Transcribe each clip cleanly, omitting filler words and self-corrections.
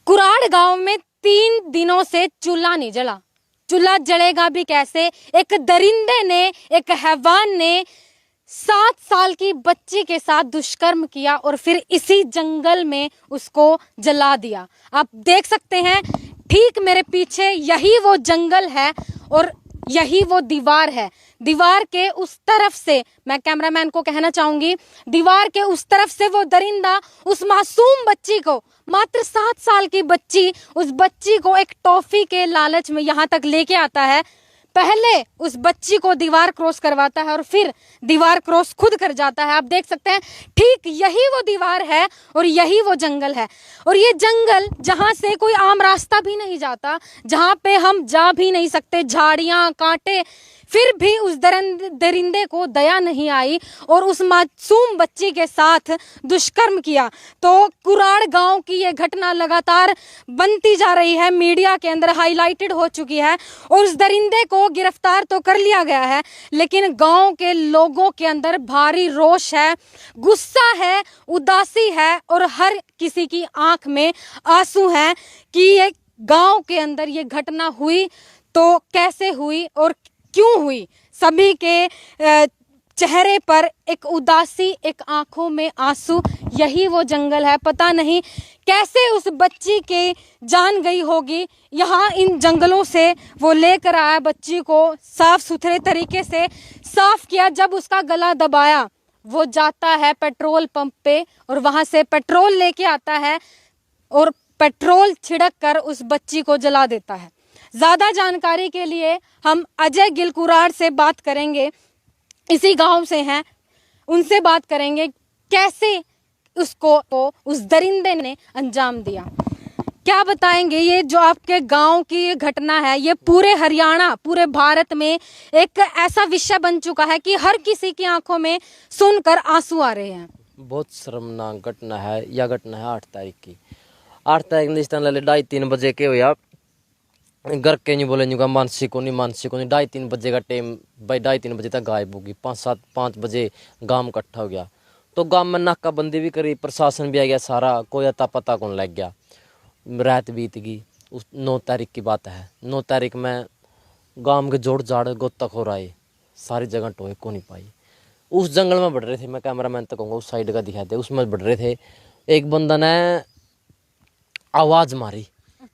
कुराड़ गांव में 3 दिनों से चूल्हा नहीं जला। चूल्हा जलेगा भी कैसे? एक दरिंदे ने, एक हैवान ने 7 साल की बच्ची के साथ दुष्कर्म किया और फिर इसी जंगल में उसको जला दिया। आप देख सकते हैं ठीक मेरे पीछे यही वो जंगल है और यही वो दीवार है। दीवार के उस तरफ से, मैं कैमरामैन को कहना चाहूंगी, दीवार के उस तरफ से वो दरिंदा उस मासूम बच्ची को, मात्र 7 साल की बच्ची, उस बच्ची को एक टॉफी के लालच में यहाँ तक लेके आता है। पहले उस बच्ची को दीवार क्रॉस करवाता है और फिर दीवार क्रॉस खुद कर जाता है। आप देख सकते हैं ठीक यही वो दीवार है और यही वो जंगल है। और ये जंगल जहां से कोई आम रास्ता भी नहीं जाता, जहां पे हम जा भी नहीं सकते, झाड़ियां कांटे, फिर भी उस दरिंदे को दया नहीं आई और उस मासूम बच्ची के साथ दुष्कर्म किया। तो कुराड़ गांव की ये घटना लगातार बनती जा रही है, मीडिया के अंदर हाईलाइटेड हो चुकी है और उस दरिंदे को गिरफ्तार तो कर लिया गया है, लेकिन गांव के लोगों के अंदर भारी रोष है, गुस्सा है, उदासी है और हर किसी की आंख में आंसू है कि ये गांव के अंदर ये घटना हुई तो कैसे हुई और क्यों हुई। सभी के चेहरे पर एक उदासी, एक आंखों में आंसू। यही वो जंगल है। पता नहीं कैसे उस बच्ची की जान गई होगी। यहाँ इन जंगलों से वो लेकर आया बच्ची को, साफ सुथरे तरीके से साफ किया। जब उसका गला दबाया, वो जाता है पेट्रोल पंप पे और वहां से पेट्रोल लेके आता है और पेट्रोल छिड़क कर उस बच्ची को जला देता है। ज्यादा जानकारी के लिए हम अजय गिल कुराड़ से बात करेंगे, इसी गांव से हैं, उनसे बात करेंगे कैसे उसको उस दरिंदे ने अंजाम दिया। क्या बताएंगे? ये जो आपके गांव की ये घटना है, ये पूरे हरियाणा, पूरे भारत में एक ऐसा विषय बन चुका है कि हर किसी की आंखों में सुनकर आंसू आ रहे हैं। बहुत शर्मनाक घटना है। यह घटना है 8 तारीख की। 8 तारीख ने इस तरह 2:30-3 बजे के हुआ। घर के नहीं बोले नहीं, मानसिक को नहीं 2:30-3 बजे का टाइम, भाई 2:30-3 बजे तक गायब होगी। 5 बजे गांव इकट्ठा हो गया। तो गांव में नाकाबंदी भी करी, प्रशासन भी आ गया सारा, कोई अता पता कौन लग गया। रात बीत गई। उस 9 तारीख की बात है। 9 तारीख में गांव के जोड़ जाड़ गोताखोर आए, सारी जगह टोए को नहीं पाई। उस जंगल में बढ़ रहे थे, मैं कैमरामैन तक कहूँगा उस साइड का दिखा दे, उसमें बढ़ रहे थे। एक बंदा ने आवाज मारी,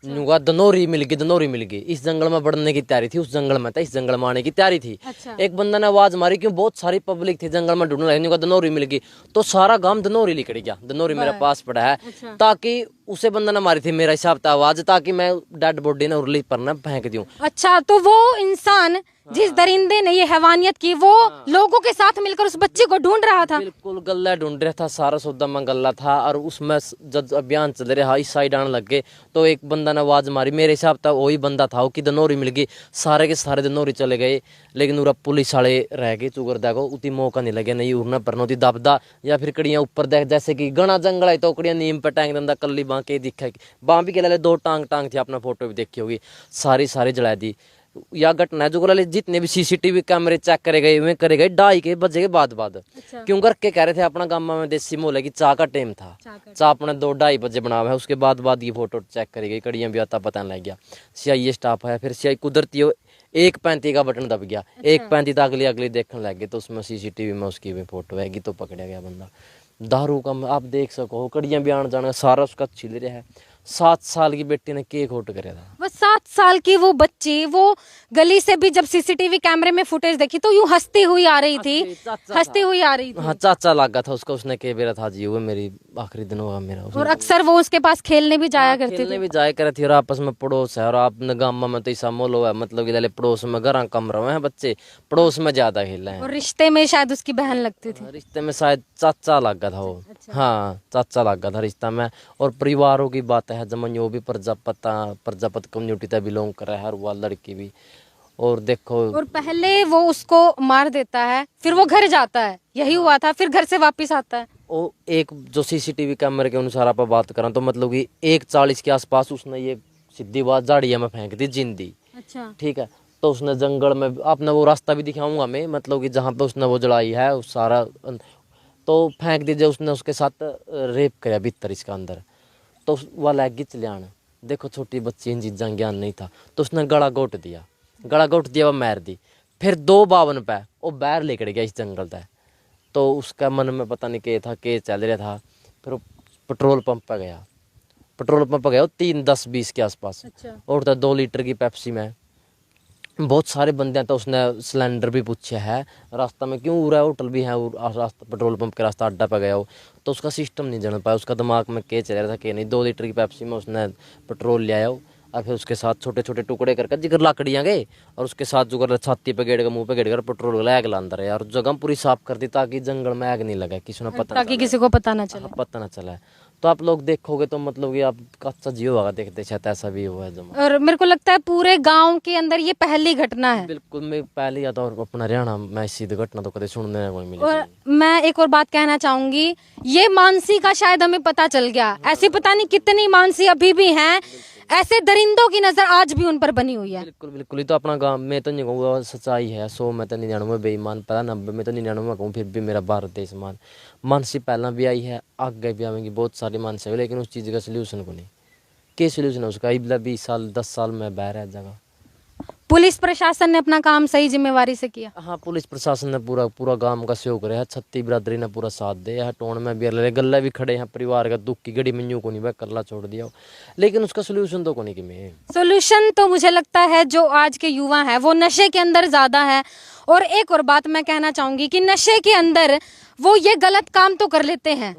दनौरी मिल गई। इस जंगल में बढ़ने की तैयारी थी, उस जंगल में था, इस जंगल में आने की तैयारी थी। एक बंदा ने आवाज मारी, क्यों बहुत सारी पब्लिक थी जंगल में ढूंढने लगी, दनौरी मिल गई। तो सारा गांव दनौरी लिखड़ गया। दनौरी मेरे पास पड़ा है। ताकि उसे बंदा ने मारी थी, मेरा हिसाब था आवाज, ताकि मैं डेड बॉडी ने उरली पर ना फेंक दूं। अच्छा, तो वो इंसान जिस दरिंदे ने ये हैवानियत की, वो लोगों के साथ मिलकर उस बच्चे को ढूंढ रहा था। बिल्कुल गल्ला ढूंढ रहा था, सारा सौदा में गल्ला था। और उसमें जब अभियान चल रहा, इस साइड आने लग गए तो एक बंदा ने आवाज मारी, मेरे हिसाब था वही बंदा था कि दनौरी मिल गई। सारे के सारे दनौरी चले गए, लेकिन उरा पुलिस वाले रह गए चुगर देखो, उतनी मौका नहीं लगे, नहीं उड़ना पर नौती दबदा या फिर कड़ियां ऊपर देख, जैसे कि घना जंगल है तो कड़ियां नीम पर टांग दंदा, कल्ली बां के दिखा, बां भी के 2 टांग थी, अपना फोटो भी देखी होगी, सारी जला दी। या घटना जो जितने भी CCTV कैमरे चेक करे गए, वे करे गए 2:30 बजे के बाद। अच्छा। क्यों करके कह रहे थे अपना गांव में देसी मोहल्ले की चाह का टाइम था, चाह अपने 2-2:30 बजे बनावा है। उसके बाद ये फोटो चेक करी गई, कड़ियां भी आता पता लग गया। CI स्टाफ है, फिर CI कुदरती 1:35 का बटन दब गया। 1:35 अगली देखने लग गए, तो उसमें CCTV में उसकी भी फोटो है, तो पकड़ा गया बंदा। दारू का आप देख सको, कड़ियां भी आने जाने सारा उसका छिल रहा है। 7 साल की बेटी ने केक होट करा था। वो 7 साल की वो बच्ची, वो गली से भी जब CCTV कैमरे में फुटेज देखी तो यूं हंसती हुई आ रही थी, हाँ, चाचा लगा था उसका। उसने कह बेरा था जी वो मेरी आखिरी दिन होगा मेरा। और अक्सर वो उसके पास खेलने भी जाया करती थी। खेलने भी जाया करती थी। और आपस में पड़ोस है, और आपने गांव में तो ऐसा मोलो है, मतलब कि पड़ोस में घर कम रहे हैं बच्चे, पड़ोस में ज्यादा खेल रहे हैं। और रिश्ते में शायद उसकी बहन लगती थी। रिश्ते में शायद चाचा लगा था वो। हाँ, चाचा लगा था रिश्ता में। और परिवारों की बात है, जमन वो भी प्रजापत कम्युनिटी से बिलोंग कर रहा है, और वो लड़की भी। और देखो, और पहले वो उसको मार देता है, फिर वो घर जाता है, यही हुआ था, फिर घर से वापस आता है। वो एक जो CCTV कैमरे के अनुसार आप बात करें तो मतलब कि 1:40 के आसपास उसने ये सीधी बात झाड़िया में फेंक दी जिंदी। अच्छा। ठीक है, तो उसने जंगल में, आपने वो रास्ता भी दिखाऊंगा मैं, मतलब कि जहाँ पे उसने वो जलाई है उस सारा, तो फेंक दीजिए। उसने उसके साथ रेप किया भीतर इसके अंदर, तो वह लग गई चलियान। देखो छोटी बच्ची इन चीज़ां ज्ञान नहीं था, तो उसने गला घोट दिया, वो मार दी। फिर 2:52 पे वो बाहर लेकर गया इस जंगल तक। तो उसका मन में पता नहीं क्या था, क्या चल रहा था। फिर वो पेट्रोल पंप पे गया, वो 3:10-20 के आसपास। अच्छा। और था 2 लीटर की पेप्सी में, बहुत सारे बंदे हैं। तो उसने सिलेंडर भी पूछा है रास्ता में, क्यों रहा होटल भी है रास्ता, पेट्रोल पंप के रास्ता अड्डा पे गया हो। तो उसका सिस्टम नहीं जान पाया, उसका दिमाग में क्या चल रहा था कि नहीं। 2 लीटर की पेप्सी में उसने पेट्रोल ले आया हो, और फिर उसके साथ छोटे छोटे टुकड़े करके जिगर लाकड़ियाँ गए, और उसके साथ जो छाती पे गेड़ कर मुँह पे गेड़ कर पेट्रोल वाला आग लांदा रहा। और जगह पूरी साफ कर दी ताकि जंगल में आग नहीं लगा, किसी ने पता ताकि किसी को पता ना चले। पता ना चला। तो आप लोग देखोगे तो मतलब कि आप कच्चा जीव होगा देखते, शायद ऐसा भी हुआ है जमा। और मेरे को लगता है पूरे गांव के अंदर ये पहली घटना है। बिल्कुल, मैं पहले या तो अपना हरियाणा में ऐसी घटना तो कभी सुनने को नहीं मिली। और मैं एक और बात कहना चाहूंगी, ये मानसी का शायद हमें पता चल गया। ऐसी पता नहीं कितनी मानसी अभी भी हैं, ऐसे दरिंदों की नजर आज भी उन पर बनी हुई है। बिल्कुल बिल्कुल, ये तो अपना गांव में तो नहीं कहूँगा सच्चाई है। 100 में तो 99 बेईमान, पता 90 में तो 99 कहूँ, फिर भी मेरा भारत देश मान। मानसी पहला भी आई है, आगे भी आएंगी बहुत सारी मानसी है, लेकिन उस चीज़ का सोल्यूशन को नहीं। क्या सोल्यूशन है उसका? 20 साल 10 साल में बह रहा है जगह। पुलिस प्रशासन ने अपना काम सही जिम्मेवारी से किया। हाँ, पुलिस प्रशासन ने पूरा गांव का सहयोग करे है, छत्ती बिरादरी ने पूरा साथ दे है। टोन में भी गले भी खड़े हैं, परिवार का दुख की घड़ी में यूं को नहीं करला छोड़ दिया, लेकिन उसका सोल्यूशन तो को नहीं कि मैं। सोल्यूशन तो मुझे लगता है जो आज के युवा हैं वो नशे के अंदर ज्यादा है। और एक और बात मैं कहना चाहूंगी कि नशे के अंदर वो ये गलत काम तो कर लेते हैं,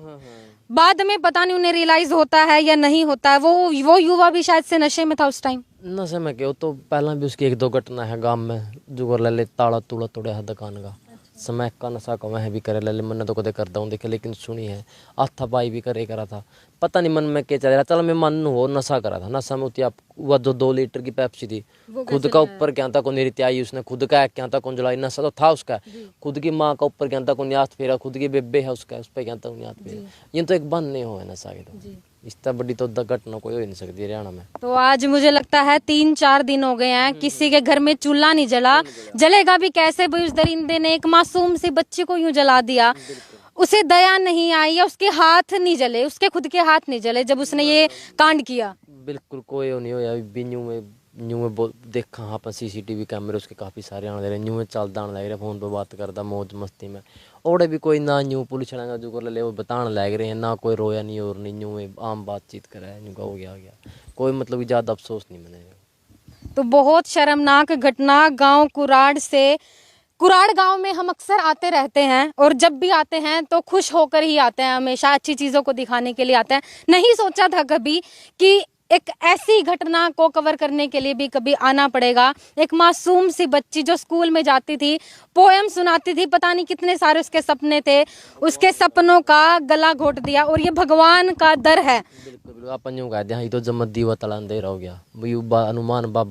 बाद में पता नहीं उन्हें रियलाइज होता है या नहीं होता है। वो युवा भी शायद से नशे में था उस टाइम। नशे में क्यों, तो पहला भी उसकी 1-2 घटना है गांव में, जो ले ले ताला तूड़ा तोड़े है दुकान का। समय का नशा का वह भी करे ले, मैंने तो कदे करता हूँ देखे, लेकिन सुनी है आथा बाई भी करे करा था। पता नहीं मन में क्या चल रहा, चल मैं मन हो नशा करा था। नशा में उतिया वह जो 2 लीटर की पेप्सी थी, खुद का ऊपर क्या था को निरित आई, उसने खुद का क्या था कौन जलाई। नशा तो था उसका, खुद की माँ का ऊपर क्या था को हाथ फेरा, खुद की बेबे है उसका, उस पर क्या था हाथ फेरा। ये तो एक बंद नहीं हो नशा के, तो इतना बड़ी तो घटना कोई हो ही नहीं सकती हरियाणा में। तो आज मुझे लगता है 3-4 दिन हो गए हैं, किसी के घर में चूल्हा नहीं जला। जलेगा भी कैसे भाई? उस दरिंदे ने एक मासूम सी बच्ची को यूं जला दिया, उसे दया नहीं आई या उसके हाथ नहीं जले, उसके खुद के हाथ नहीं जले जब उसने ये कांड किया। बिल्कुल कोई वो नहीं हो यार। भी न्यू में देखा हाँ अपन CCTV कैमरे उसके काफ़ी सारे आने रहे, न्यू में चलता आने लग रहे, फ़ोन पर बात करता मौज मस्ती में। और भी कोई ना न्यू पुलिस वाला जो कर ले वो बताने लग रहे हैं, ना कोई रोया नहीं और नहीं, न्यू में आम बातचीत करा है, न्यू का हो गया कोई मतलब ज़्यादा अफसोस नहीं मनेगा। तो बहुत शर्मनाक घटना गांव कुराड़ से। कुराड़ गांव में हम अक्सर आते रहते हैं, और जब भी आते हैं तो खुश होकर ही आते हैं, हमेशा अच्छी चीज़ों को दिखाने के लिए आते हैं। नहीं सोचा था कभी कि एक ऐसी घटना को कवर करने के लिए भी कभी आना पड़ेगा। एक मासूम सी बच्ची जो स्कूल में जाती थी, पोएम सुनाती थी, पता नहीं कितने सारे उसके सपने थे, उसके सपनों का गला घोट दिया। और ये भगवान का दर है। बिल्कुल बिल्कुल, अपन यूँ कहते हैं ये तो जमत दीवा तला अंधेरा हो गया, अनुमान बाबा